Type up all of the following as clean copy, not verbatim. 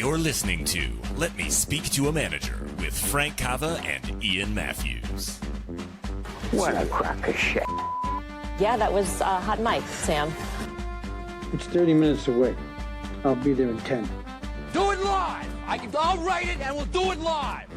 You're listening to Let Me Speak to a Manager with Frank Cava and Ian Matthews. What a crock of shit. Yeah, that was hot mic, Sam. It's 30 minutes away. I'll be there in 10. Do it live! I'll write it and we'll do it live!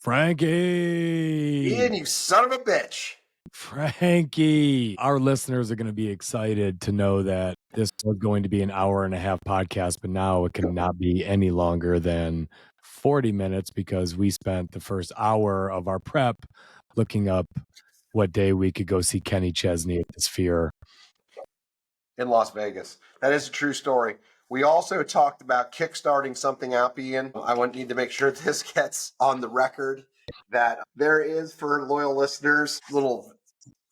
Frankie! Ian, you son of a bitch. Frankie! Our listeners are going to be excited to know that this was going to be an hour-and-a-half podcast, but now it cannot be any longer than 40 minutes because we spent the first hour of our prep looking up what day we could go see Kenny Chesney at the Sphere. In Las Vegas. That is a true story. We also talked about kickstarting something out, Ian. I need to make sure this gets on the record that there is, for loyal listeners, little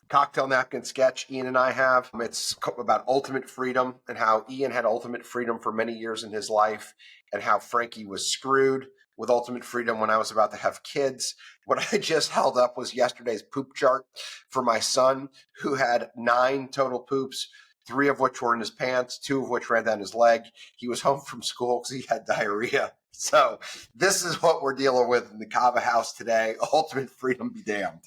cocktail napkin sketch Ian and I have. It's about ultimate freedom and how Ian had ultimate freedom for many years in his life and how Frankie was screwed with ultimate freedom when I was about to have kids. What I just held up was yesterday's poop chart for my son, who had 9 total poops, 3 of which were in his pants, 2 of which ran down his leg. He was home from school because he had diarrhea. So this is what we're dealing with in the Cava house today. Ultimate freedom be damned.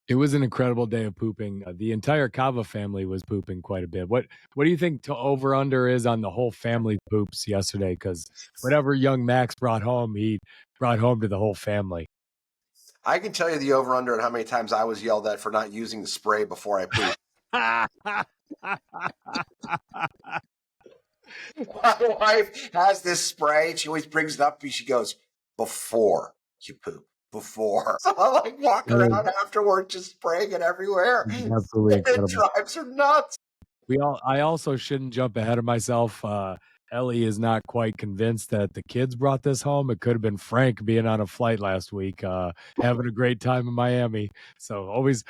It was an incredible day of pooping. The entire Cava family was pooping quite a bit. What do you think over under is on the whole family poops yesterday? Because whatever young Max brought home, he brought home to the whole family. I can tell you the over under and how many times I was yelled at for not using the spray before I pooped. My wife has this spray. She always brings it up. She goes, before you poop. Before. So I like walk around afterward just spraying it everywhere. Absolutely incredible. It drives her nuts. I also shouldn't jump ahead of myself. Ellie is not quite convinced that the kids brought this home. It could have been Frank being on a flight last week, having a great time in Miami. So always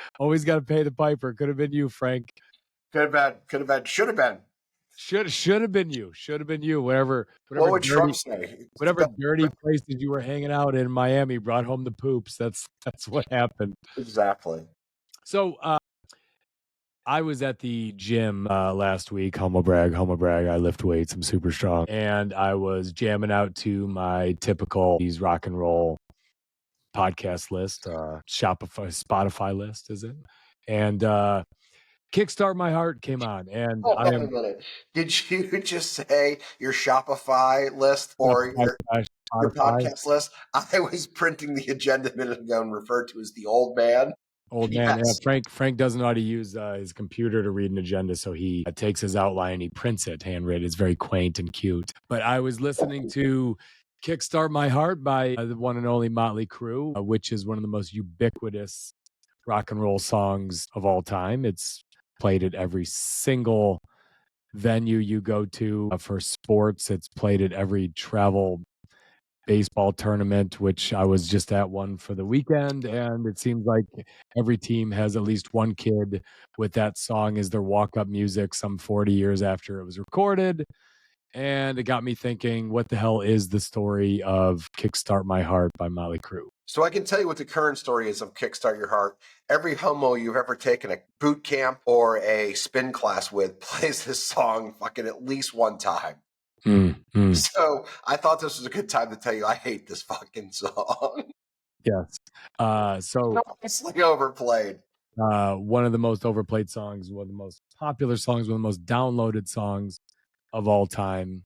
got to pay the piper. Could have been you, Frank. Could have been, should have been. Should have been you. Should have been you. Whatever what would Trump say? Whatever dirty places you were hanging out in Miami brought home the poops. That's what happened. Exactly. So I was at the gym last week. Humble brag. I lift weights. I'm super strong. And I was jamming out to my typical rock and roll podcast list, Spotify list, is it? And Kickstart My Heart came on, and wait a minute. Did you just say your Shopify list or your podcast list? I was printing the agenda a minute ago and referred to as the old man. Old man, yeah. Frank doesn't know how to use his computer to read an agenda, so he takes his outline and he prints it handwritten. It's very quaint and cute. But I was listening to Kickstart My Heart by the one and only Motley Crue, which is one of the most ubiquitous rock and roll songs of all time. It's played at every single venue you go to for sports. It's played at every travel baseball tournament, which I was just at one for the weekend. And it seems like every team has at least one kid with that song as their walk-up music some 40 years after it was recorded. And it got me thinking, what the hell is the story of Kickstart My Heart by Motley Crue? So I can tell you what the current story is of Kickstart Your Heart. Every homo you've ever taken a boot camp or a spin class with plays this song fucking at least one time. So I thought this was a good time to tell you I hate this fucking song. Yes. So It's like overplayed. one of the most overplayed songs, one of the most popular songs, one of the most downloaded songs of all time.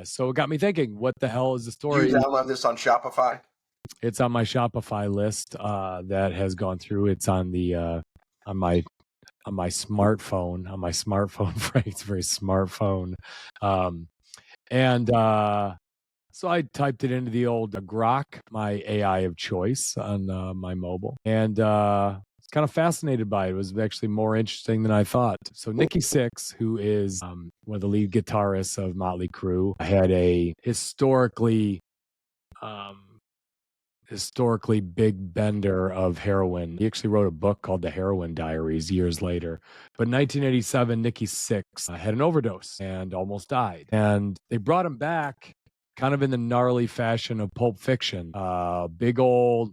So it got me thinking, what the hell is the story? You download this on Shopify? It's on my Shopify list that has gone through. It's on the on my smartphone. On my smartphone, Frank's very smartphone. So I typed it into the old Grok, my AI of choice on my mobile, and was kind of fascinated by it. It was actually more interesting than I thought. So Nikki Sixx, who is one of the lead guitarists of Motley Crue, had a historically big bender of heroin. He actually wrote a book called The Heroin Diaries years later. But in 1987, Nikki Sixx had an overdose and almost died. And they brought him back kind of in the gnarly fashion of Pulp Fiction. Big old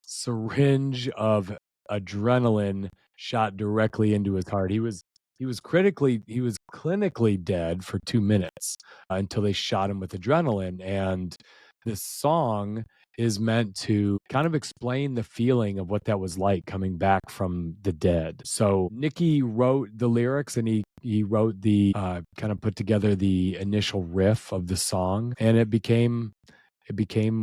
syringe of adrenaline shot directly into his heart. He was clinically dead for 2 minutes until they shot him with adrenaline. And this song is meant to kind of explain the feeling of what that was like coming back from the dead. So Nicky wrote the lyrics, and he wrote the kind of put together the initial riff of the song, and it became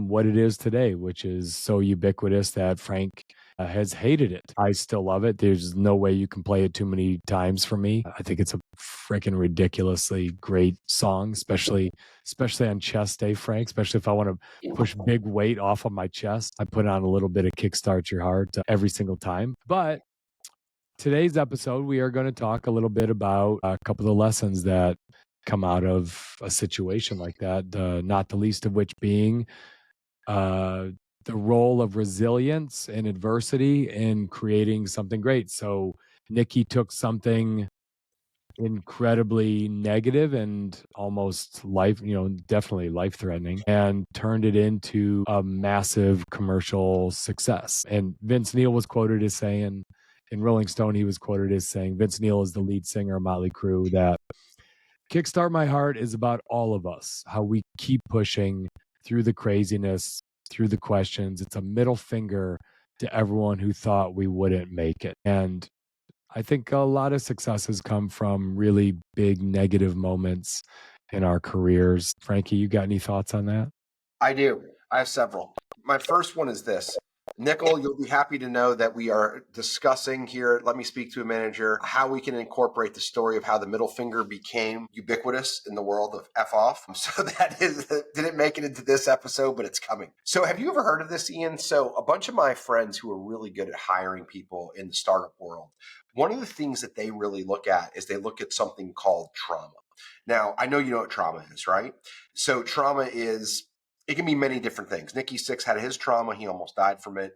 what it is today, which is so ubiquitous that Frank has hated it. I still love it. There's no way you can play it too many times for me. I think it's a freaking ridiculously great song, especially on chest day, Frank, especially if I want to push big weight off of my chest. I put on a little bit of Kickstart Your Heart every single time. But today's episode, we are going to talk a little bit about a couple of the lessons that come out of a situation like that, not the least of which being the role of resilience and adversity in creating something great. So Nikki took something incredibly negative and almost definitely life-threatening, and turned it into a massive commercial success. And Vince Neil was quoted as saying, in Rolling Stone, he was quoted as saying, Vince Neil is the lead singer of Motley Crue, that Kickstart My Heart is about all of us, how we keep pushing through the craziness, through the questions. It's a middle finger to everyone who thought we wouldn't make it. And I think a lot of successes come from really big negative moments in our careers. Frankie, you got any thoughts on that? I do. I have several. My first one is this. Nickel, you'll be happy to know that we are discussing here, Let Me Speak to a Manager, how we can incorporate the story of how the middle finger became ubiquitous in the world of F off. So that didn't make it into this episode, but it's coming. So have you ever heard of this, Ian? So a bunch of my friends who are really good at hiring people in the startup world, one of the things that they really look at is they look at something called trauma. Now, I know you know what trauma is, right? So trauma is, it can be many different things. Nikki Sixx had his trauma. He almost died from it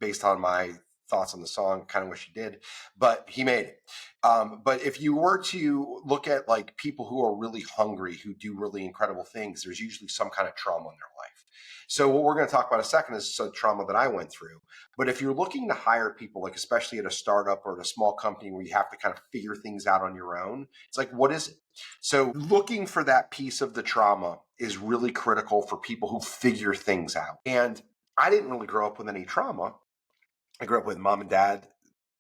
based on my thoughts on the song. Kind of wish he did, but he made it. But if you were to look at like people who are really hungry, who do really incredible things, there's usually some kind of trauma in their life. So what we're going to talk about in a second is some trauma that I went through. But if you're looking to hire people, like especially at a startup or at a small company where you have to kind of figure things out on your own, it's like, what is it? So looking for that piece of the trauma is really critical for people who figure things out. And I didn't really grow up with any trauma. I grew up with mom and dad,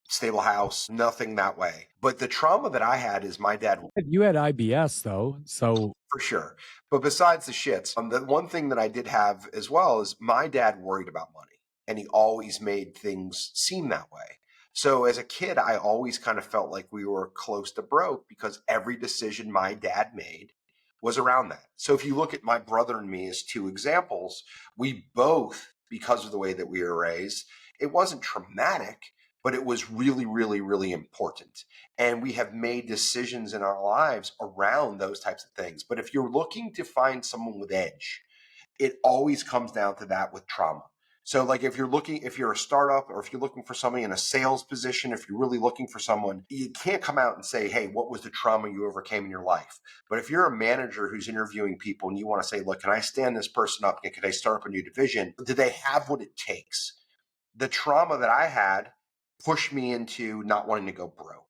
stable house, nothing that way. But the trauma that I had is my dad. You had IBS though, so for sure. But besides the shits, the one thing that I did have as well is my dad worried about money, and he always made things seem that way. So as a kid, I always kind of felt like we were close to broke because every decision my dad made was around that. So if you look at my brother and me as two examples, we both, because of the way that we were raised, it wasn't traumatic, but it was really, really, really important. And we have made decisions in our lives around those types of things. But if you're looking to find someone with edge, it always comes down to that with trauma. So like if you're a startup or if you're looking for somebody in a sales position, if you're really looking for someone, you can't come out and say, hey, what was the trauma you overcame in your life? But if you're a manager who's interviewing people and you want to say, look, can I stand this person up? Can I start up a new division? Do they have what it takes? The trauma that I had pushed me into not wanting to go broke,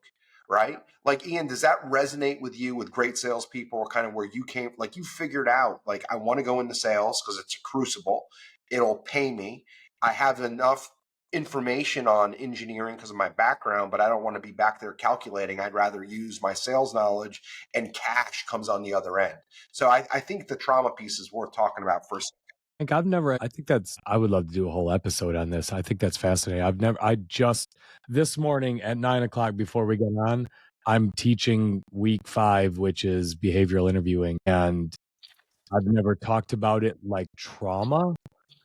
right? Like, Ian, does that resonate with you with great salespeople or kind of where you came, like you figured out, like, I want to go into sales because it's a crucible. It'll pay me. I have enough information on engineering because of my background, but I don't want to be back there calculating. I'd rather use my sales knowledge and cash comes on the other end. So I think the trauma piece is worth talking about first. I would love to do a whole episode on this. I think that's fascinating. This morning at 9:00 before we get on, I'm teaching week 5, which is behavioral interviewing. And I've never talked about it like trauma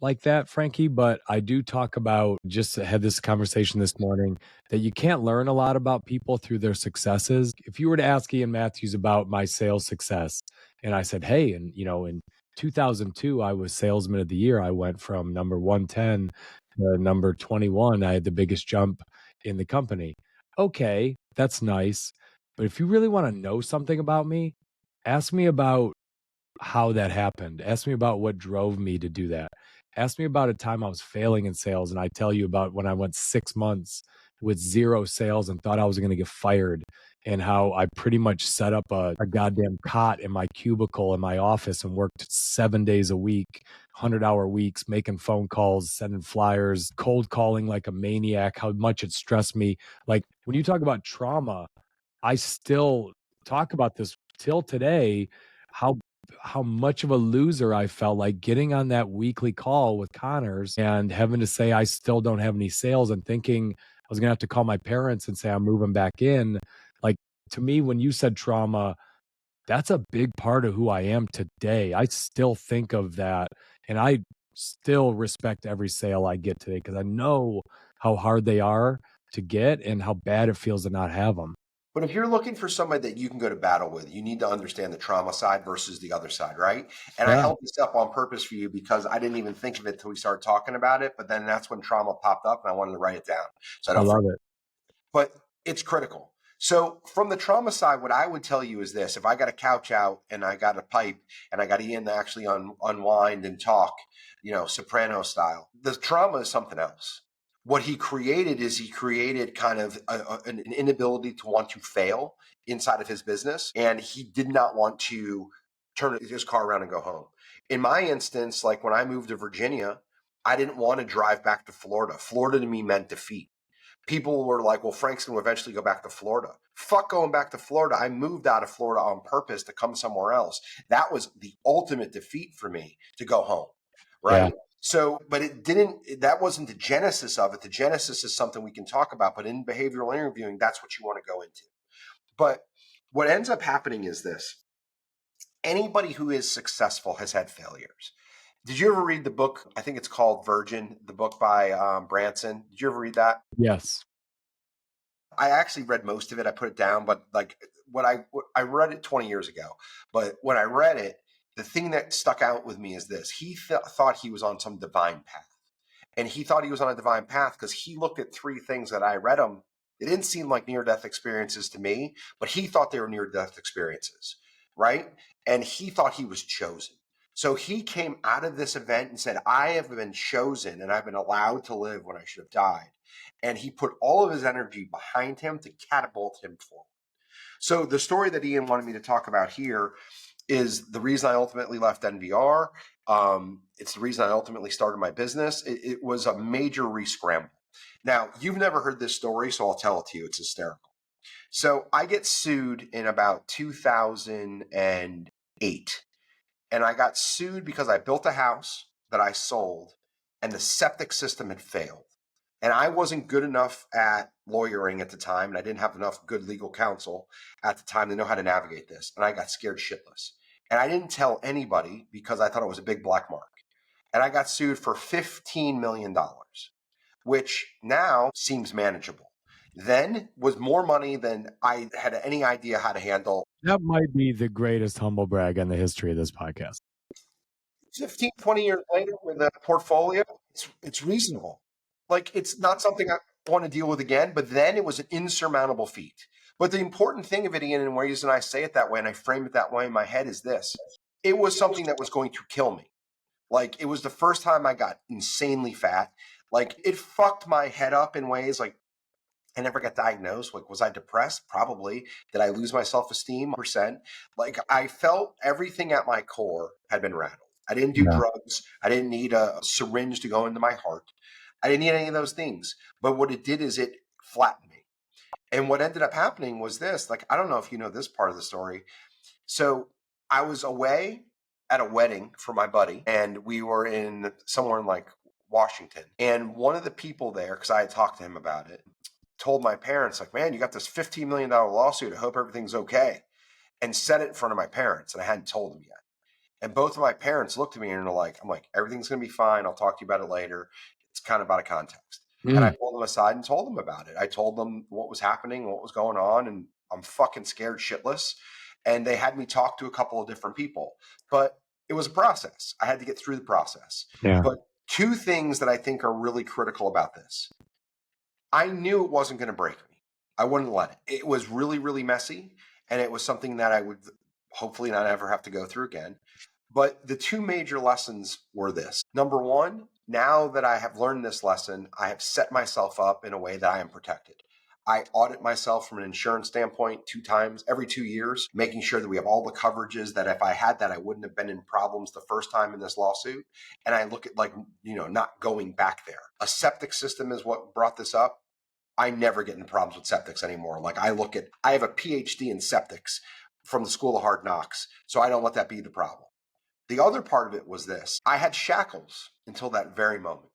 like that, Frankie, but I do talk about, just had this conversation this morning, that you can't learn a lot about people through their successes. If you were to ask Ian Matthews about my sales success, and I said, hey, and in 2002, I was salesman of the year. I went from number 110 to number 21. I had the biggest jump in the company. Okay, that's nice. But if you really want to know something about me, ask me about how that happened. Ask me about what drove me to do that. Ask me about a time I was failing in sales, and I tell you about when I went 6 months with 0 sales and thought I was going to get fired, and how I pretty much set up a goddamn cot in my cubicle in my office and worked 7 days a week, 100-hour weeks, making phone calls, sending flyers, cold calling like a maniac, how much it stressed me. Like, when you talk about trauma, I still talk about this till today, how much of a loser I felt like getting on that weekly call with Connors and having to say I still don't have any sales and thinking I was going to have to call my parents and say I'm moving back in. Like, to me, when you said trauma, that's a big part of who I am today. I still think of that, and I still respect every sale I get today because I know how hard they are to get and how bad it feels to not have them. But if you're looking for somebody that you can go to battle with, you need to understand the trauma side versus the other side, right? And I held this up on purpose for you because I didn't even think of it till we started talking about it. But then that's when trauma popped up and I wanted to write it down. So I I don't love forget. it. But it's critical. So from the trauma side, what I would tell you is this: if I got a couch out and I got a pipe and I got Ian to actually unwind and talk, soprano style, the trauma is something else. What he created is he created kind of an inability to want to fail inside of his business. And he did not want to turn his car around and go home. In my instance, like when I moved to Virginia, I didn't want to drive back to Florida. Florida to me meant defeat. People were like, well, Frank's going to eventually go back to Florida. Fuck going back to Florida. I moved out of Florida on purpose to come somewhere else. That was the ultimate defeat for me to go home. Right. Yeah. So, but that wasn't the genesis of it. The genesis is something we can talk about, but in behavioral interviewing, that's what you want to go into. But what ends up happening is this: anybody who is successful has had failures. Did you ever read the book? I think it's called Virgin, the book by Branson. Did you ever read that? Yes. I actually read most of it. I put it down, but like I read it 20 years ago. But when I read it, the thing that stuck out with me is this: he thought he was on some divine path, and he thought he was on a divine path because he looked at 3 things that I read him. It didn't seem like near-death experiences to me, but he thought they were near-death experiences, right? And he thought he was chosen. So he came out of this event and said, I have been chosen and I've been allowed to live when I should have died. And he put all of his energy behind him to catapult him forward. So the story that Ian wanted me to talk about here is the reason I ultimately left NVR. It's the reason I ultimately started my business. It was a major re-scramble. Now, you've never heard this story, so I'll tell it to you. It's hysterical. So I get sued in about 2008. And I got sued because I built a house that I sold and the septic system had failed. And I wasn't good enough at lawyering at the time, and I didn't have enough good legal counsel at the time to know how to navigate this. And I got scared shitless. And I didn't tell anybody because I thought it was a big black mark. And I got sued for $15 million, which now seems manageable. Then was more money than I had any idea how to handle. That might be the greatest humble brag in the history of this podcast. 15, 20 years later with a portfolio, it's reasonable. Like, it's not something I want to deal with again, but then it was an insurmountable feat. But the important thing of it, Ian, and the reason I say it that way and I frame it that way in my head is this. It was something that was going to kill me. Like, it was the first time I got insanely fat. Like, it fucked my head up in ways like I never got diagnosed. Like, was I depressed? Probably. Did I lose my self-esteem? Percent. Like, I felt everything at my core had been rattled. I didn't do drugs. I didn't need a syringe to go into my heart. I didn't need any of those things. But what it did is it flattened me. And what ended up happening was this. Like, I don't know if you know this part of the story. So I was away at a wedding for my buddy, and we were in somewhere in like Washington. And one of the people there, because I had talked to him about it, told my parents, like, man, you got this $15 million lawsuit. I hope everything's okay. And said it in front of my parents. And I hadn't told them yet. And both of my parents looked at me and are like, I'm like, everything's going to be fine. I'll talk to you about it later. It's kind of out of context. And I pulled them aside and told them about it. I told them what was happening, what was going on. And I'm fucking scared shitless. And they had me talk to a couple of different people. But it was a process. I had to get through the process. Yeah. But two things that I think are really critical about this. I knew it wasn't going to break me. I wouldn't let it. It was really, really messy. And it was something that I would hopefully not ever have to go through again. But the two major lessons were this. Number one, now that I have learned this lesson, I have set myself up in a way that I am protected. I audit myself from an insurance standpoint 2 times every 2 years, making sure that we have all the coverages that if I had that, I wouldn't have been in problems the first time in this lawsuit. And I look at like, not going back there. A septic system is what brought this up. I never get into problems with septics anymore. Like I have a PhD in septics from the School of Hard Knocks. So I don't let that be the problem. The other part of it was this. I had shackles until that very moment.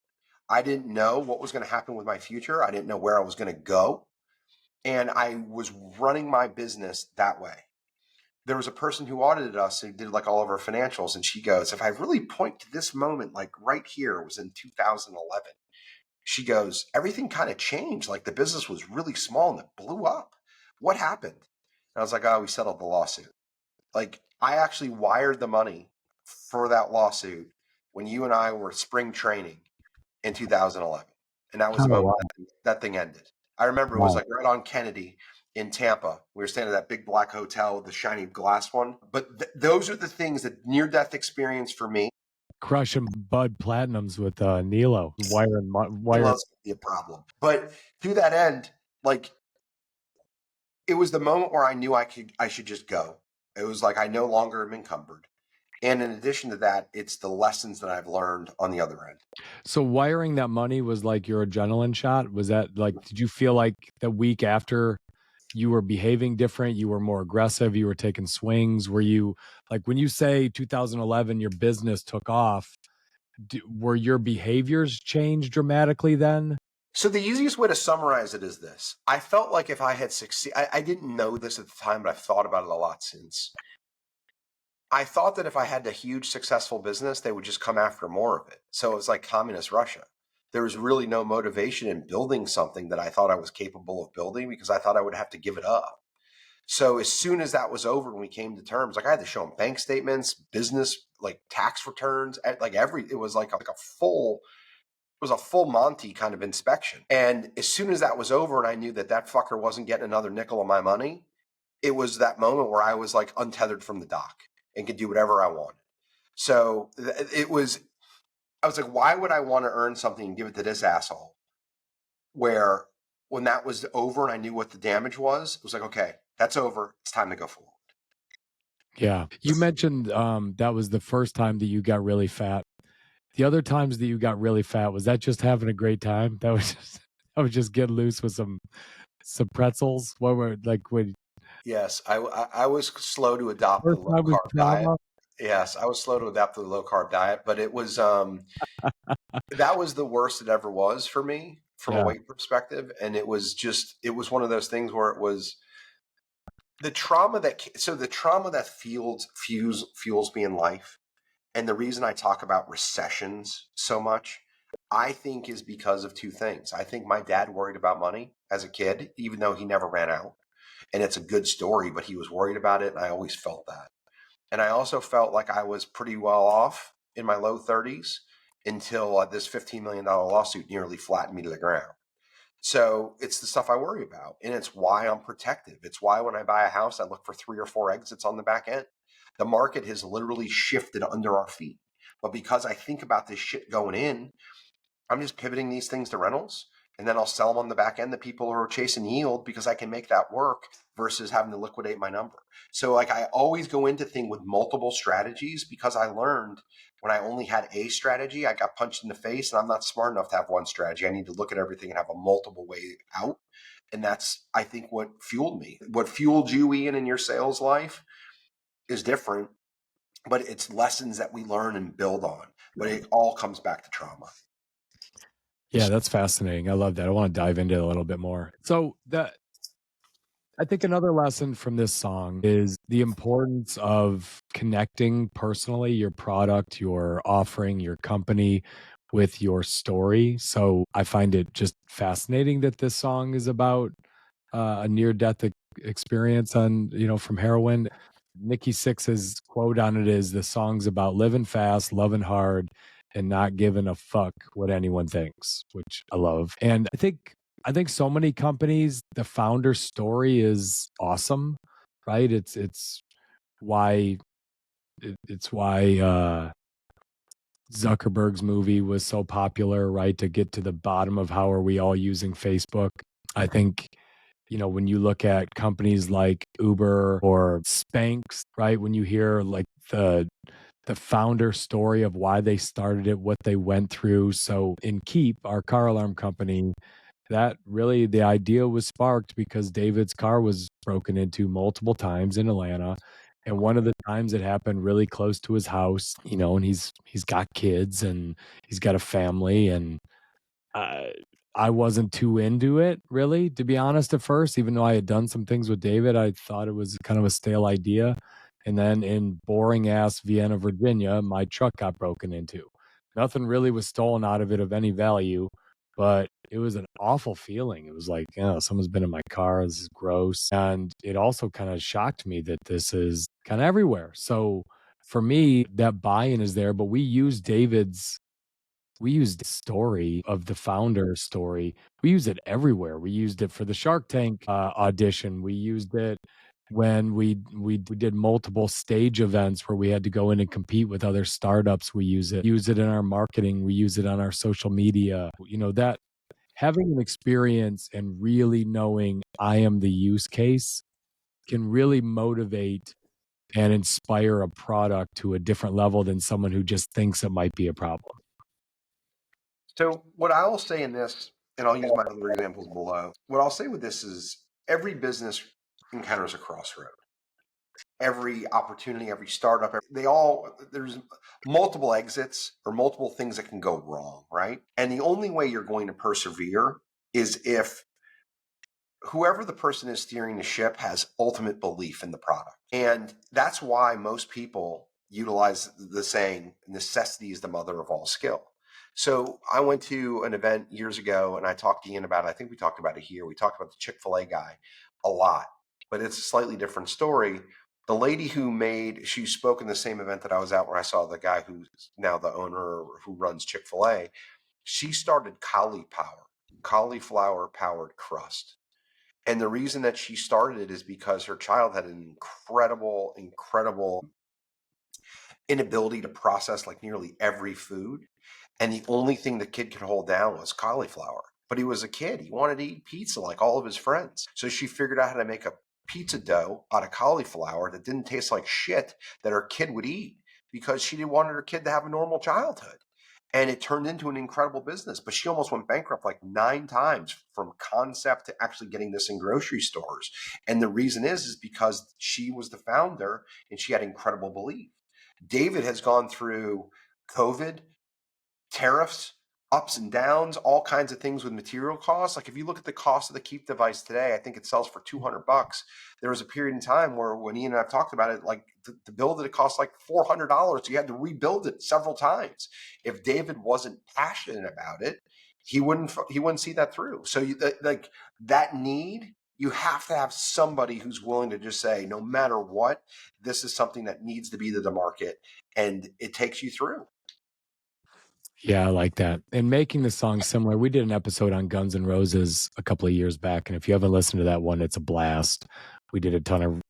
I didn't know what was going to happen with my future. I didn't know where I was going to go. And I was running my business that way. There was a person who audited us who did like all of our financials. And she goes, if I really point to this moment, like right here, it was in 2011. She goes, everything kind of changed. Like the business was really small and it blew up. What happened? And I was like, oh, we settled the lawsuit. Like I actually wired the money for that lawsuit when you and I were spring training in 2011. And that was the moment that thing ended. I remember it was like right on Kennedy in Tampa. We were staying at that big black hotel, the shiny glass one. But those are the things that near-death experience for me. Crushing Bud Platinums with Nilo. Wire. Loves to be a problem. But to that end, like it was the moment where I knew I should just go. It was like I no longer am encumbered. And in addition to that, it's the lessons that I've learned on the other end. So wiring that money was like your adrenaline shot? Was that like, did you feel like the week after you were behaving different? You were more aggressive? You were taking swings? Were you like, when you say 2011, your business took off, were your behaviors changed dramatically then? So the easiest way to summarize it is this. I felt like if I had succeeded, I didn't know this at the time, but I've thought about it a lot since. I thought that if I had a huge successful business, they would just come after more of it. So it was like communist Russia. There was really no motivation in building something that I thought I was capable of building because I thought I would have to give it up. So as soon as that was over and we came to terms, like I had to show them bank statements, business, like tax returns, like it was like a full Monty kind of inspection. And as soon as that was over and I knew that fucker wasn't getting another nickel of my money, it was that moment where I was like untethered from the dock and could do whatever I wanted. So I was like, why would I want to earn something and give it to this asshole? Where when that was over and I knew what the damage was, it was like, okay, that's over. It's time to go forward. Yeah. You mentioned that was the first time that you got really fat. The other times that you got really fat, was that just having a great time? That was just getting loose with some pretzels? What were like when? Yes, I was slow to adopt the low carb diet. Yes, I was slow to adapt to the low carb diet, but it was that was the worst it ever was for me from a weight perspective, and it was one of those things where it was the trauma that fuels me in life, and the reason I talk about recessions so much, I think, is because of two things. I think my dad worried about money as a kid, even though he never ran out. And it's a good story, but he was worried about it. And I always felt that. And I also felt like I was pretty well off in my low 30s until this $15 million lawsuit nearly flattened me to the ground. So it's the stuff I worry about. And it's why I'm protective. It's why when I buy a house, I look for 3 or 4 exits on the back end. The market has literally shifted under our feet. But because I think about this shit going in, I'm just pivoting these things to rentals. And then I'll sell them on the back end to people who are chasing yield because I can make that work versus having to liquidate my number. So like I always go into things with multiple strategies because I learned when I only had a strategy, I got punched in the face and I'm not smart enough to have one strategy. I need to look at everything and have a multiple way out. And that's, I think, what fueled me. What fueled you, Ian, in your sales life is different, but it's lessons that we learn and build on. But it all comes back to trauma. Yeah, that's fascinating. I love that. I want to dive into it a little bit more. So I think another lesson from this song is the importance of connecting personally your product, your offering, your company with your story. So I find it just fascinating that this song is about a near-death experience from heroin. Nikki Sixx's quote on it is, "The song's about living fast, loving hard, and not giving a fuck what anyone thinks," which I love. And I think so many companies, the founder story is awesome, right? Why it's why Zuckerberg's movie was so popular, right? To get to the bottom of how are we all using Facebook. I think, when you look at companies like Uber or Spanx, right? When you hear like the founder story of why they started it, what they went through. So in Keep, our car alarm company, that really the idea was sparked because David's car was broken into multiple times in Atlanta. And one of the times it happened really close to his house, and he's got kids and he's got a family. And uh, I wasn't too into it, really, to be honest, at first. Even though I had done some things with David, I thought it was kind of a stale idea. And then in boring ass Vienna, Virginia, my truck got broken into. Nothing really was stolen out of it of any value, but it was an awful feeling. It was like, someone's been in my car. This is gross. And it also kind of shocked me that this is kind of everywhere. So for me, that buy-in is there, but we used the story of the founder story. We use it everywhere. We used it for the Shark Tank audition. We used it when we did multiple stage events where we had to go in and compete with other startups. We use it in our marketing. We use it on our social media. That having an experience and really knowing I am the use case can really motivate and inspire a product to a different level than someone who just thinks it might be a problem. So what I will say in this, and I'll use my other examples below, what I'll say with this is every business encounters a crossroad. Every opportunity, every startup, there's multiple exits or multiple things that can go wrong, right? And the only way you're going to persevere is if whoever the person is steering the ship has ultimate belief in the product. And that's why most people utilize the saying, necessity is the mother of all skill. So I went to an event years ago and I talked to Ian about it. I think we talked about it here. We talked about the Chick-fil-A guy a lot, but it's a slightly different story. The lady she spoke in the same event that I was at where I saw the guy who's now the owner who runs Chick-fil-A. She started cauliflower powered crust. And the reason that she started it is because her child had an incredible inability to process like nearly every food. And the only thing the kid could hold down was cauliflower. But he was a kid. He wanted to eat pizza like all of his friends. So she figured out how to make a pizza dough out of cauliflower that didn't taste like shit that her kid would eat because she didn't want her kid to have a normal childhood. And it turned into an incredible business. But she almost went bankrupt like 9 times from concept to actually getting this in grocery stores. And the reason is because she was the founder and she had incredible belief. David has gone through COVID, tariffs, ups and downs, all kinds of things with material costs. Like if you look at the cost of the Keep device today, I think it sells for $200. There was a period in time where when Ian and I've talked about it, like to build it cost like $400. So you had to rebuild it several times. If David wasn't passionate about it, he wouldn't see that through. So like that need, you have to have somebody who's willing to just say, no matter what, this is something that needs to be the market, and it takes you through. Yeah, I like that. And making the song similar, we did an episode on Guns N' Roses a couple of years back, and if you haven't listened to that one, it's a blast. We did a ton of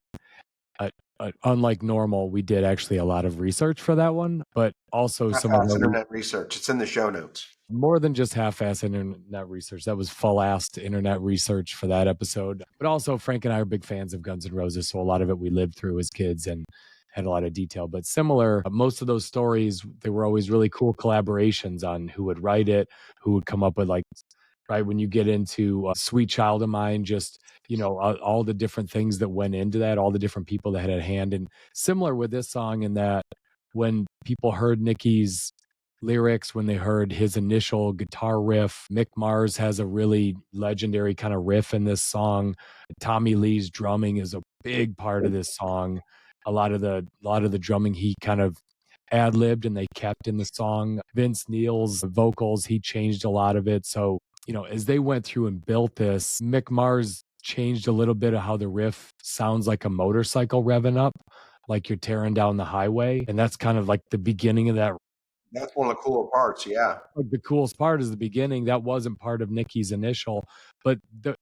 unlike normal, we did actually a lot of research for that one, but also some of Half-ass our internet research. It's in the show notes. more than just half-ass internet research. That was full-assed internet research for that episode. But also, Frank and I are big fans of Guns N' Roses, so a lot of it we lived through as kids and had a lot of detail. But similar, most of those stories, they were always really cool collaborations on who would write it, who would come up with, like, right when you get into Sweet Child of Mine, just, all the different things that went into that, all the different people that had a hand. And similar with this song in that when people heard Nicky's lyrics, when they heard his initial guitar riff, Mick Mars has a really legendary kind of riff in this song. Tommy Lee's drumming is a big part of this song. A lot of the drumming he kind of ad-libbed and they kept in the song. Vince Neil's vocals, he changed a lot of it. So, as they went through and built this, Mick Mars changed a little bit of how the riff sounds like a motorcycle revving up, like you're tearing down the highway. And that's kind of like the beginning of that. That's one of the cooler parts, yeah. Like the coolest part is the beginning. That wasn't part of Nicky's initial, but the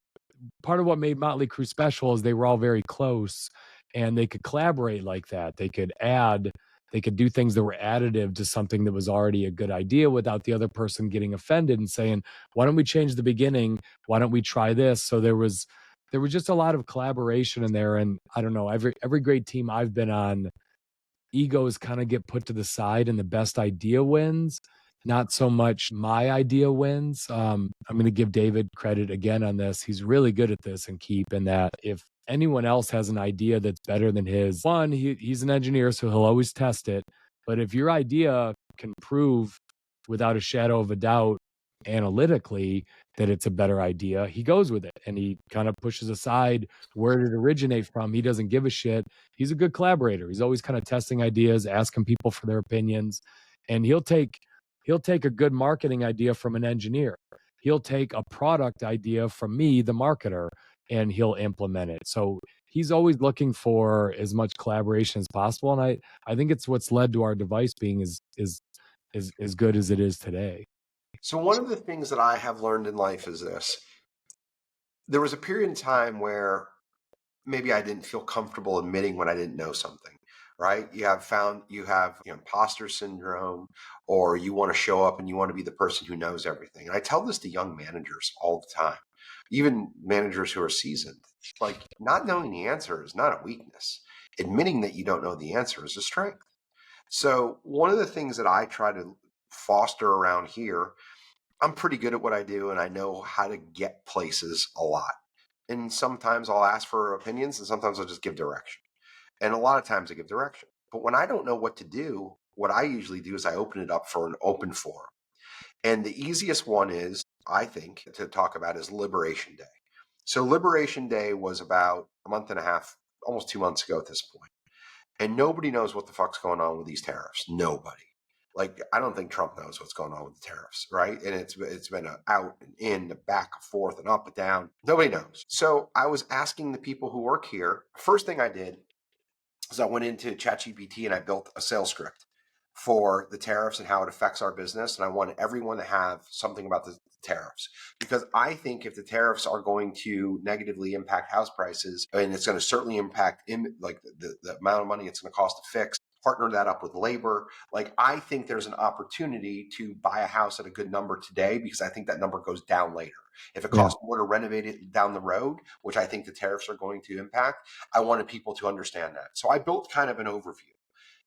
part of what made Motley Crue special is they were all very close and they could collaborate like that. They could do things that were additive to something that was already a good idea without the other person getting offended and saying, why don't we change the beginning? Why don't we try this? So there was just a lot of collaboration in there. And I don't know, every great team I've been on, egos kind of get put to the side and the best idea wins. Not so much my idea wins. I'm going to give David credit again on this. He's really good at this and keep in that if anyone else has an idea that's better than his, one, he's an engineer, so he'll always test it. But if your idea can prove without a shadow of a doubt analytically that it's a better idea, he goes with it and he kind of pushes aside where did it originate from. He doesn't give a shit. He's a good collaborator. He's always kind of testing ideas, asking people for their opinions, and he'll take a good marketing idea from an engineer. He'll take a product idea from me, the marketer, and he'll implement it. So he's always looking for as much collaboration as possible. And I think it's what's led to our device being as good as it is today. So one of the things that I have learned in life is this. There was a period in time where maybe I didn't feel comfortable admitting when I didn't know something, right? You have imposter syndrome, or you want to show up and you want to be the person who knows everything. And I tell this to young managers all the time, even managers who are seasoned. Like, not knowing the answer is not a weakness. Admitting that you don't know the answer is a strength. So one of the things that I try to foster around here, I'm pretty good at what I do and I know how to get places a lot. And sometimes I'll ask for opinions and sometimes I'll just give direction. And a lot of times I give direction. But when I don't know what to do, what I usually do is I open it up for an open forum. And the easiest one is, I think, to talk about is Liberation Day. So Liberation Day was about a month and a half, almost 2 months ago at this point. And nobody knows what the fuck's going on with these tariffs. Nobody. Like, I don't think Trump knows what's going on with the tariffs, right? And it's been an out and in, back and forth and up and down. Nobody knows. So I was asking the people who work here. First thing I did is I went into ChatGPT and I built a sales script for the tariffs and how it affects our business. And I wanted everyone to have something about the tariffs, because I think if the tariffs are going to negatively impact house prices, and it's going to certainly impact the amount of money it's going to cost to fix, partner that up with labor. Like, I think there's an opportunity to buy a house at a good number today, because I think that number goes down later. If it costs more to renovate it down the road, which I think the tariffs are going to impact, I wanted people to understand that. So I built kind of an overview.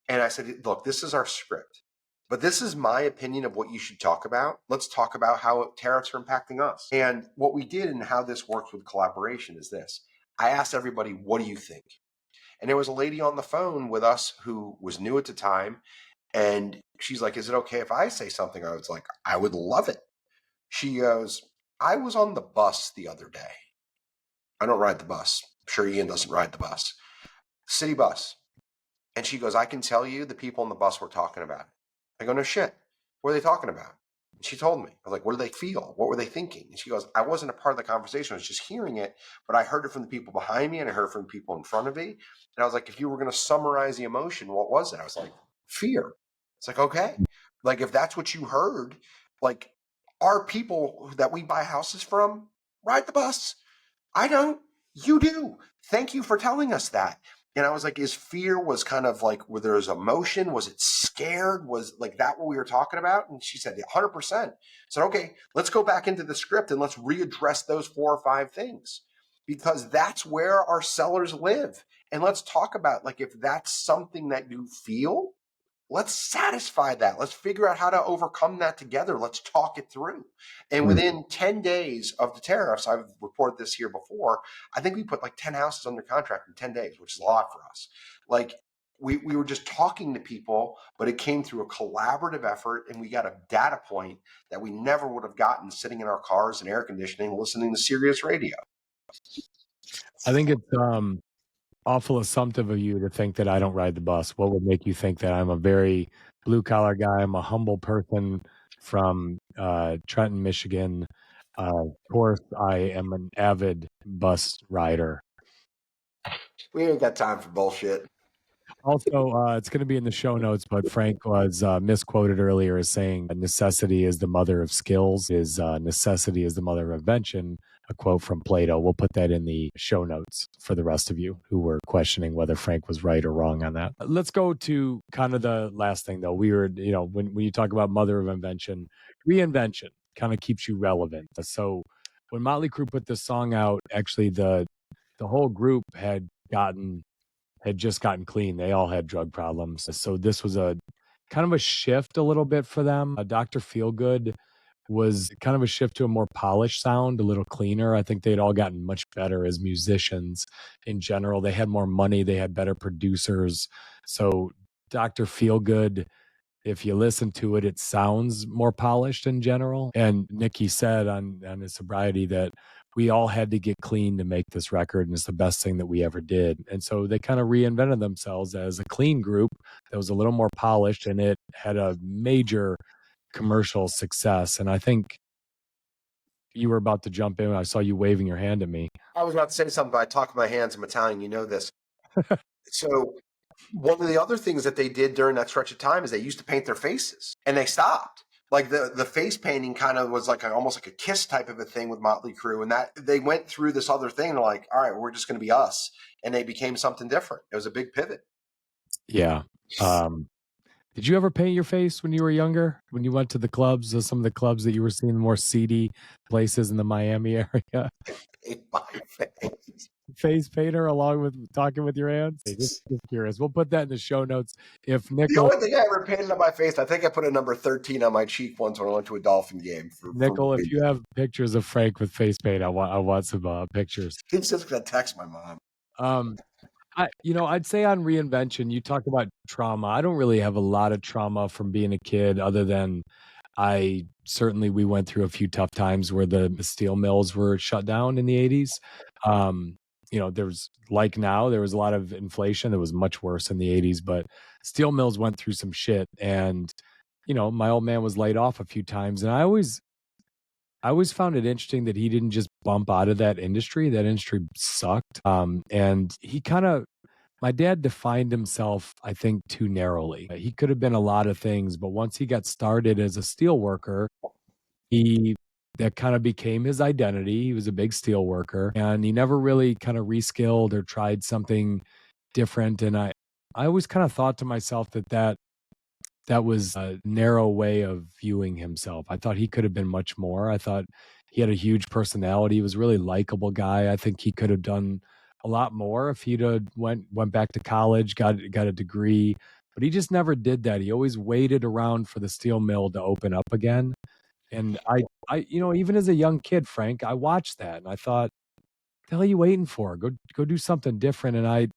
And I said, look, this is our script, but this is my opinion of what you should talk about. Let's talk about how tariffs are impacting us. And what we did and how this works with collaboration is this. I asked everybody, what do you think? And there was a lady on the phone with us who was new at the time. And she's like, is it okay if I say something? I was like, I would love it. She goes, I was on the bus the other day. I don't ride the bus. I'm sure Ian doesn't ride the bus. City bus. And she goes, I can tell you the people on the bus were talking about it. I go, no shit. What are they talking about? And she told me. I was like, what do they feel? What were they thinking? And she goes, I wasn't a part of the conversation. I was just hearing it, but I heard it from the people behind me and I heard it from people in front of me. And I was like, if you were going to summarize the emotion, what was it? I was like, fear. It's like, okay. Like, if that's what you heard, like, our people that we buy houses from ride the bus. I don't. You do. Thank you for telling us that. And I was like, is fear was kind of like, where there was emotion? Was it scared? Was like that what we were talking about? And she said, 100%. I said, okay, let's go back into the script and let's readdress those 4 or 5 things, because that's where our sellers live. And let's talk about, like, if that's something that you feel, let's satisfy that. Let's figure out how to overcome that together. Let's talk it through. And within 10 days of the tariffs, I've reported this here before, I think we put like 10 houses under contract in 10 days, which is a lot for us. Like, we were just talking to people, but it came through a collaborative effort, and we got a data point that we never would have gotten sitting in our cars and air conditioning, listening to Sirius radio. I think it's awful assumptive of you to think that I don't ride the bus. What would make you think that? I'm a very blue collar guy. I'm a humble person from Trenton, Michigan. Of course, I am an avid bus rider. We ain't got time for bullshit. Also, it's going to be in the show notes, but Frank was misquoted earlier as saying necessity is the mother of skills, necessity is the mother of invention, a quote from Plato. We'll put that in the show notes for the rest of you who were questioning whether Frank was right or wrong on that. Let's go to kind of the last thing, though. We were, when you talk about mother of invention, reinvention kind of keeps you relevant. So when Motley Crue put this song out, actually the whole group had just gotten clean. They all had drug problems. So this was a kind of a shift a little bit for them. Dr. Feelgood was kind of a shift to a more polished sound, a little cleaner. I think they'd all gotten much better as musicians in general. They had more money. They had better producers. So Dr. Feelgood, if you listen to it, it sounds more polished in general. And Nicky said on his sobriety that we all had to get clean to make this record, and it's the best thing that we ever did. And so they kind of reinvented themselves as a clean group that was a little more polished, and it had a major commercial success. And I think you were about to jump in. I saw you waving your hand at me. I was about to say something, but I talk with my hands. I'm Italian. You know this. So one of the other things that they did during that stretch of time is they used to paint their faces, and they stopped. Like the face painting kind of was like almost like a Kiss type of a thing with Motley Crue, and that they went through this other thing. They're like, all right, we're just going to be us, and they became something different. It was a big pivot. Yeah. Did you ever paint your face when you were younger? When you went to the clubs, some of the clubs that you were seeing, more seedy places in the Miami area? Paint my face. Face painter along with talking with your hands? Just curious. We'll put that in the show notes. If The Nickel, only thing I ever painted on my face, I think I put a number 13 on my cheek once when I went to a Dolphin game. if you have pictures of Frank with face paint, I want some pictures. He's just going to text my mom. I'd say on reinvention, you talked about trauma. I don't really have a lot of trauma from being a kid, other than we went through a few tough times where the steel mills were shut down in the 80s. There was there was a lot of inflation that was much worse in the 80s, but steel mills went through some shit. And, my old man was laid off a few times. And I always found it interesting that he didn't just bump out of that industry. That industry sucked. And he my dad defined himself, I think, too narrowly. He could have been a lot of things, but once he got started as a steel worker, that kind of became his identity. He was a big steel worker, and he never really kind of reskilled or tried something different. And I always kind of thought to myself that was a narrow way of viewing himself. I thought he could have been much more. I thought he had a huge personality. He was a really likable guy. I think he could have done a lot more if he'd went back to college, got a degree, but he just never did that. He always waited around for the steel mill to open up again. And I even as a young kid, Frank, I watched that and I thought, what the hell are you waiting for? Go do something different. And I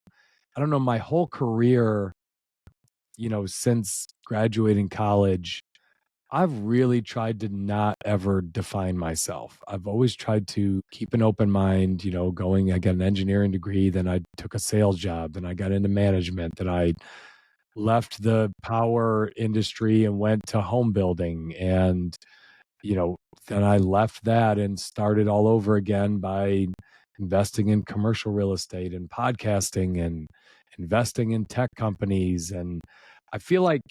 don't know, my whole career, since graduating college, I've really tried to not ever define myself. I've always tried to keep an open mind, I got an engineering degree, then I took a sales job, then I got into management, then I left the power industry and went to home building. And, then I left that and started all over again by investing in commercial real estate and podcasting and investing in tech companies. And I feel like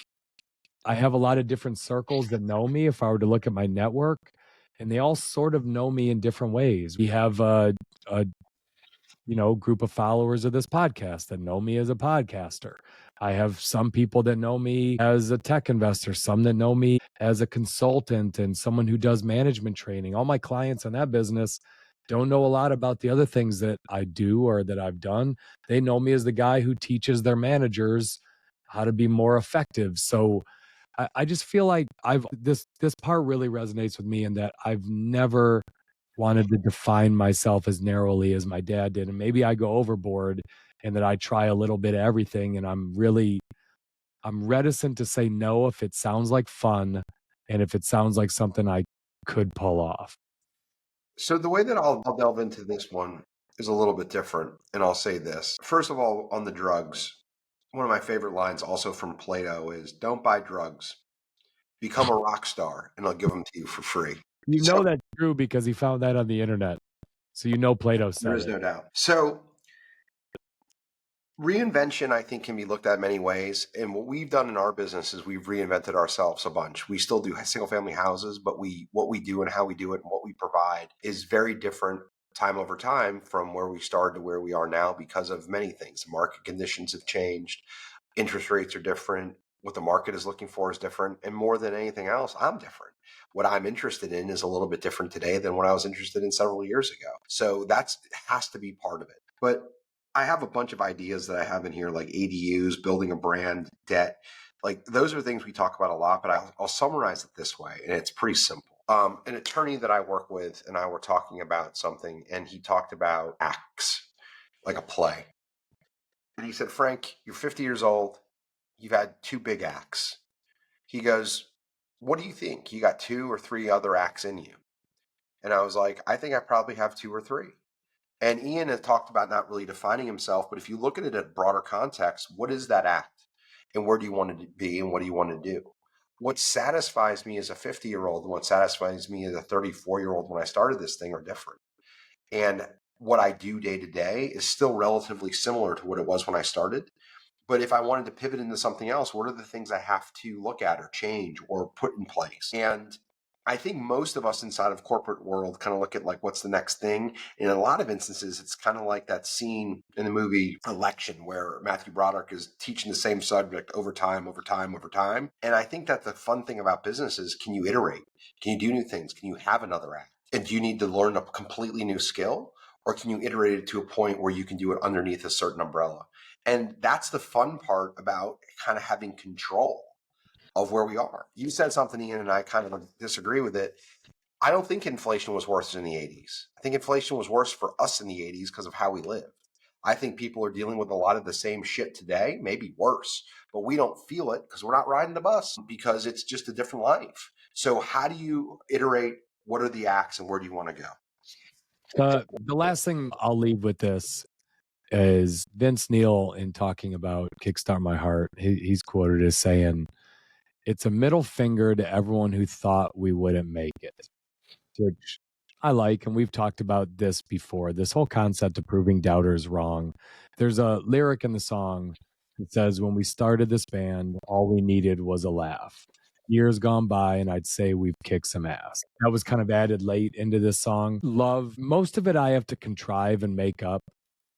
I have a lot of different circles that know me if I were to look at my network, and they all sort of know me in different ways. We have a group of followers of this podcast that know me as a podcaster. I have some people that know me as a tech investor, some that know me as a consultant and someone who does management training. All my clients in that business don't know a lot about the other things that I do or that I've done. They know me as the guy who teaches their managers how to be more effective. So I just feel like this part really resonates with me in that I've never wanted to define myself as narrowly as my dad did. And maybe I go overboard and that I try a little bit of everything. And I'm reticent to say no if it sounds like fun and if it sounds like something I could pull off. So the way that I'll delve into this one is a little bit different. And I'll say this. First of all, on the drugs, one of my favorite lines also from Plato is, don't buy drugs, become a rock star and I'll give them to you for free. You know that's true because he found that on the internet. So Plato said there is no doubt. So reinvention, I think, can be looked at many ways. And what we've done in our business is we've reinvented ourselves a bunch. We still do single family houses, but what we do and how we do it and what we provide is very different time over time from where we started to where we are now because of many things. The market conditions have changed. Interest rates are different. What the market is looking for is different. And more than anything else, I'm different. What I'm interested in is a little bit different today than what I was interested in several years ago. So that has to be part of it. But I have a bunch of ideas that I have in here, like ADUs, building a brand, debt. Like those are things we talk about a lot, but I'll summarize it this way, and it's pretty simple. An attorney that I work with and I were talking about something, and he talked about acts, like a play. And he said, Frank, you're 50 years old. You've had 2 big acts. He goes, what do you think? You got 2 or 3 other acts in you? And I was like, I think I probably have 2 or 3. And Ian has talked about not really defining himself, but if you look at it at broader context, what is that act? And where do you want to be and what do you want to do? What satisfies me as a 50-year-old and what satisfies me as a 34-year-old when I started this thing are different. And what I do day to day is still relatively similar to what it was when I started. But if I wanted to pivot into something else, what are the things I have to look at or change or put in place? And I think most of us inside of corporate world kind of look at like, what's the next thing? In a lot of instances, it's kind of like that scene in the movie Election where Matthew Broderick is teaching the same subject over time. And I think that the fun thing about business is, can you iterate? Can you do new things? Can you have another act? And do you need to learn a completely new skill? Or can you iterate it to a point where you can do it underneath a certain umbrella? And that's the fun part about kind of having control of where we are. You said something, Ian, and I kind of disagree with it. I don't think inflation was worse in the 80s. I think inflation was worse for us in the 80s because of how we lived. I think people are dealing with a lot of the same shit today, maybe worse, but we don't feel it because we're not riding the bus because it's just a different life. So how do you iterate? What are the acts and where do you want to go? The last thing I'll leave with this is Vince Neil, in talking about Kickstart My Heart, he's quoted as saying, it's a middle finger to everyone who thought we wouldn't make it, which I like. And we've talked about this before, this whole concept of proving doubters wrong. There's a lyric in the song that says, when we started this band, all we needed was a laugh. Years gone by, and I'd say we've kicked some ass. That was kind of added late into this song. Love, most of it I have to contrive and make up,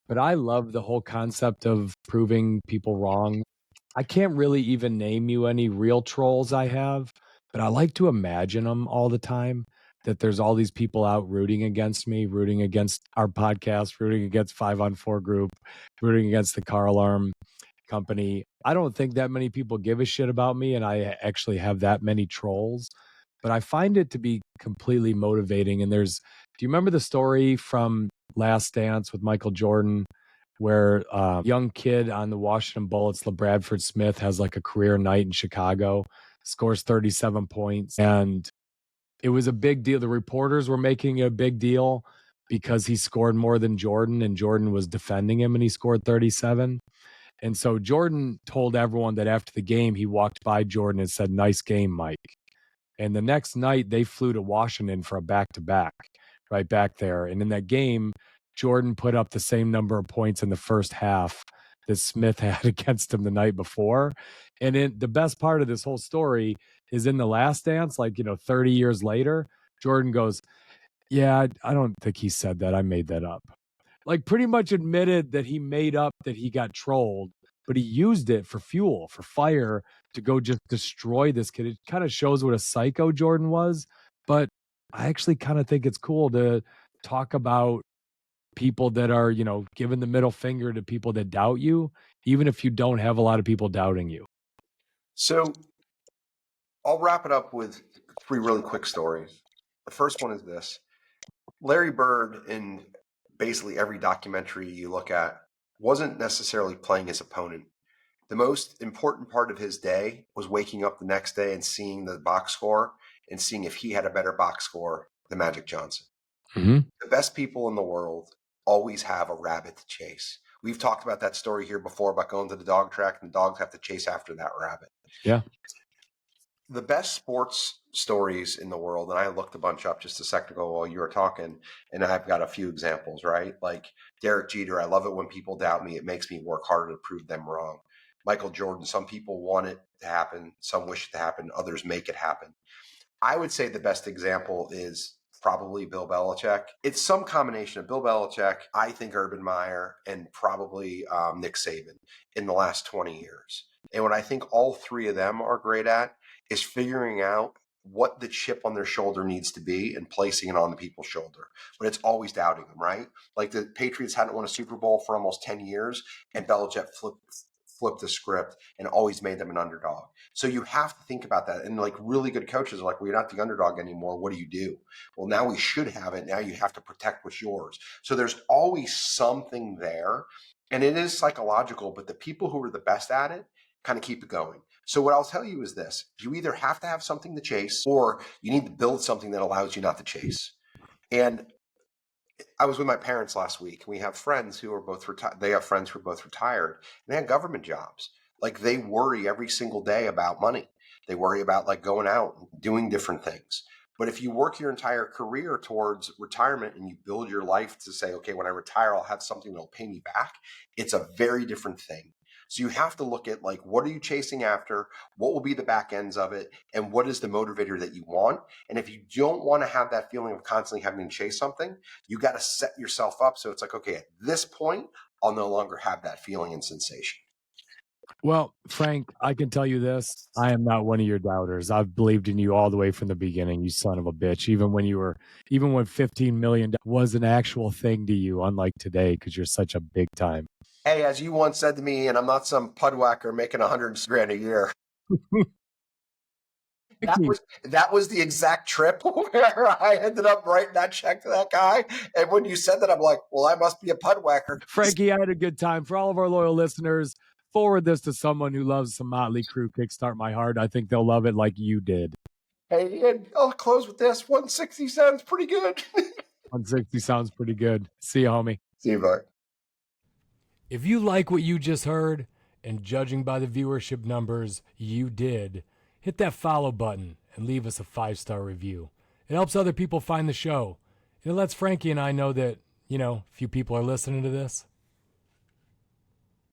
but I love the whole concept of proving people wrong. I can't really even name you any real trolls I have, but I like to imagine them all the time, that there's all these people out rooting against me, rooting against our podcast, rooting against 5 on 4 group, rooting against the car alarm company. I don't think that many people give a shit about me, and I actually have that many trolls, but I find it to be completely motivating. And do you remember the story from Last Dance with Michael Jordan, where a young kid on the Washington Bullets, LaBradford Smith, has like a career night in Chicago, scores 37 points. And it was a big deal. The reporters were making a big deal because he scored more than Jordan, and Jordan was defending him, and he scored 37. And so Jordan told everyone that after the game, he walked by Jordan and said, nice game, Mike. And the next night they flew to Washington for a back-to-back right back there. And in that game, Jordan put up the same number of points in the first half that Smith had against him the night before. And the best part of this whole story is in The Last Dance, 30 years later, Jordan goes, yeah, I don't think he said that. I made that up. Like, pretty much admitted that he made up that he got trolled, but he used it for fuel, for fire, to go just destroy this kid. It kind of shows what a psycho Jordan was. But I actually kind of think it's cool to talk about people that are, giving the middle finger to people that doubt you, even if you don't have a lot of people doubting you. So I'll wrap it up with 3 really quick stories. The first one is this. Larry Bird, in basically every documentary you look at, wasn't necessarily playing his opponent. The most important part of his day was waking up the next day and seeing the box score and seeing if he had a better box score than Magic Johnson. Mm-hmm. The best people in the world always have a rabbit to chase. We've talked about that story here before about going to the dog track and the dogs have to chase after that rabbit. Yeah. The best sports stories in the world, and I looked a bunch up just a second ago while you were talking, and I've got a few examples, right? Like Derek Jeter, I love it when people doubt me. It makes me work harder to prove them wrong. Michael Jordan, some people want it to happen, some wish it to happen, others make it happen. I would say the best example is probably Bill Belichick. It's some combination of Bill Belichick, I think Urban Meyer, and probably Nick Saban in the last 20 years. And what I think all 3 of them are great at is figuring out what the chip on their shoulder needs to be and placing it on the people's shoulder. But it's always doubting them, right? Like the Patriots hadn't won a Super Bowl for almost 10 years, and Belichick flipped the script and always made them an underdog. So you have to think about that. And like really good coaches are like, well, you're not the underdog anymore. What do you do? Well, now we should have it. Now you have to protect what's yours. So there's always something there. And it is psychological, but the people who are the best at it kind of keep it going. So what I'll tell you is this: you either have to have something to chase, or you need to build something that allows you not to chase. And I was with my parents last week, and we have friends who are both retired. They have friends who are both retired, and they have government jobs. Like they worry every single day about money. They worry about like going out and doing different things. But if you work your entire career towards retirement and you build your life to say, okay, when I retire, I'll have something that'll pay me back, it's a very different thing. So you have to look at like, what are you chasing after? What will be the back ends of it? And what is the motivator that you want? And if you don't want to have that feeling of constantly having to chase something, you got to set yourself up. So it's like, okay, at this point, I'll no longer have that feeling and sensation. Well, Frank, I can tell you this. I am not one of your doubters. I've believed in you all the way from the beginning, you son of a bitch. Even when 15 million was an actual thing to you, unlike today, because you're such a big time. Hey, as you once said to me, and I'm not some pud whacker making $100 grand a year. That was the exact trip where I ended up writing that check to that guy. And when you said that, I'm like, well, I must be a pud whacker. Frankie, I had a good time. For all of our loyal listeners, forward this to someone who loves some Motley Crue, Kickstart My Heart. I think they'll love it like you did. Hey, and I'll close with this. 160 sounds pretty good. 160 sounds pretty good. See you, homie. See you, bye. If you like what you just heard, and judging by the viewership numbers, you did, hit that follow button and leave us a 5-star review. It helps other people find the show. And it lets Frankie and I know that, a few people are listening to this.